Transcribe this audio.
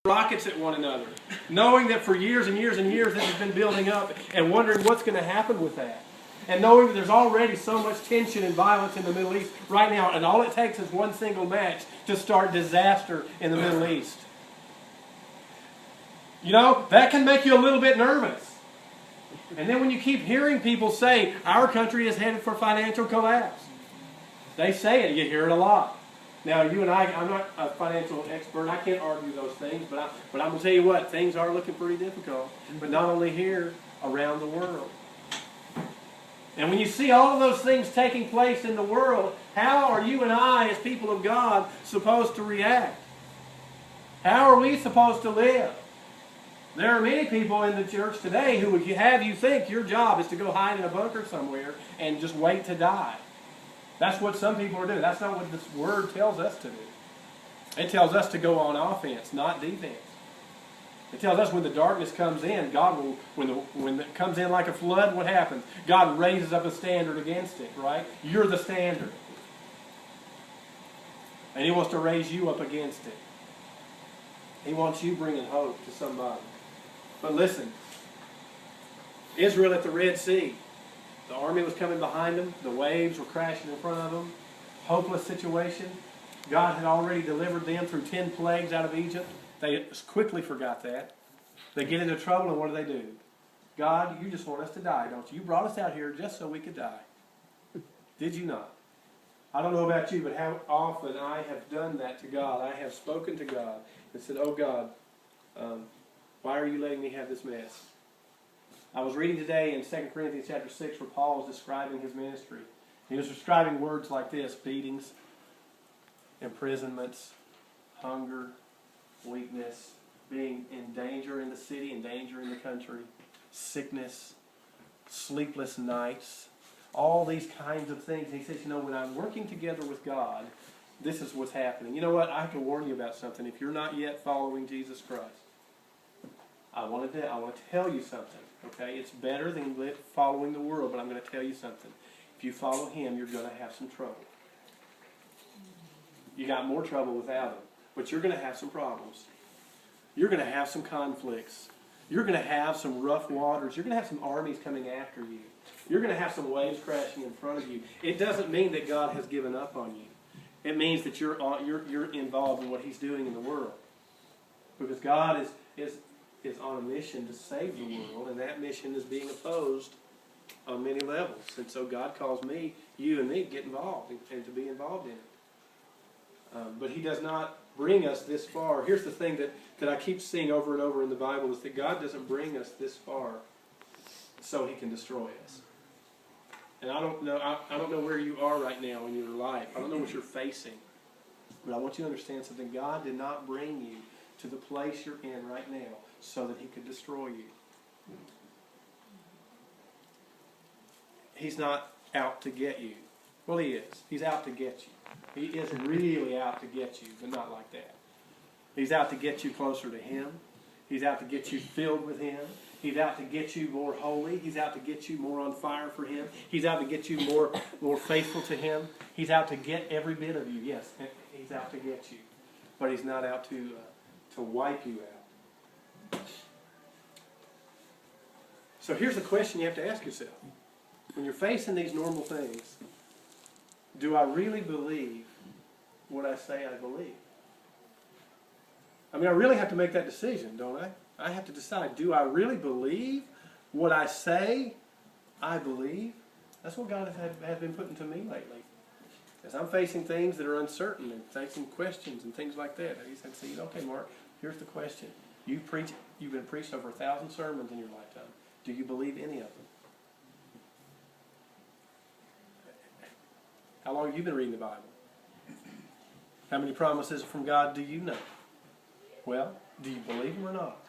rockets at one another, knowing that for years and years and years this has been building up and wondering what's going to happen with that. And knowing that there's already so much tension and violence in the Middle East right now, and all it takes is one single match to start disaster in the Middle East. You know, that can make you a little bit nervous. And then when you keep hearing people say, our country is headed for financial collapse. They say it, you hear it a lot. Now, you and I'm not a financial expert, I can't argue those things, but I'm going to tell you what, things are looking pretty difficult. But not only here, around the world. And when you see all of those things taking place in the world, how are you and I, as people of God, supposed to react? How are we supposed to live? There are many people in the church today who would have you think your job is to go hide in a bunker somewhere and just wait to die. That's what some people are doing. That's not what this word tells us to do. It tells us to go on offense, not defense. It tells us when the darkness comes in, God will, when it comes in like a flood, what happens? God raises up a standard against it, right? You're the standard. And He wants to raise you up against it. He wants you bringing hope to somebody. But listen, Israel at the Red Sea. The army was coming behind them. The waves were crashing in front of them. Hopeless situation. God had already delivered them through 10 plagues out of Egypt. They quickly forgot that. They get into trouble, and what do? God, you just want us to die, don't you? You brought us out here just so we could die. Did you not? I don't know about you, but how often I have done that to God. I have spoken to God and said, oh God, why are you letting me have this mess? I was reading today in 2 Corinthians chapter 6 where Paul was describing his ministry. He was describing words like this: beatings, imprisonments, hunger, weakness, being in danger in the city, in danger in the country, sickness, sleepless nights, all these kinds of things. And he says, you know, when I'm working together with God, this is what's happening. You know what? I have to warn you about something. If you're not yet following Jesus Christ, I want to tell you something. Okay, it's better than following the world, but I'm going to tell you something. If you follow Him, you're going to have some trouble. You got more trouble without Him, but you're going to have some problems. You're going to have some conflicts. You're going to have some rough waters. You're going to have some armies coming after you. You're going to have some waves crashing in front of you. It doesn't mean that God has given up on you. It means that you're involved in what He's doing in the world, because God is on a mission to save the world, and that mission is being opposed on many levels. And so God calls you and me to get involved and to be involved in it. But He does not bring us this far. Here's the thing that I keep seeing over and over in the Bible is that God doesn't bring us this far so He can destroy us. And I don't know where you are right now in your life. I don't know what you're facing. But I want you to understand something. God did not bring you to the place you're in right now so that He could destroy you. He's not out to get you. Well, He is. He's out to get you. He is really out to get you, but not like that. He's out to get you closer to Him. He's out to get you filled with Him. He's out to get you more holy. He's out to get you more on fire for Him. He's out to get you more faithful to Him. He's out to get every bit of you. Yes, He's out to get you. But He's not out to wipe you out. So here's the question you have to ask yourself. When you're facing these normal things, do I really believe what I say I believe? I mean, I really have to make that decision, don't I? I have to decide, do I really believe what I say I believe? That's what God has been putting to me lately. As I'm facing things that are uncertain and facing questions and things like that, He said, okay, Mark, here's the question. You've been preached over 1,000 sermons in your lifetime. Do you believe any of them? How long have you been reading the Bible? How many promises from God do you know? Well, do you believe them or not?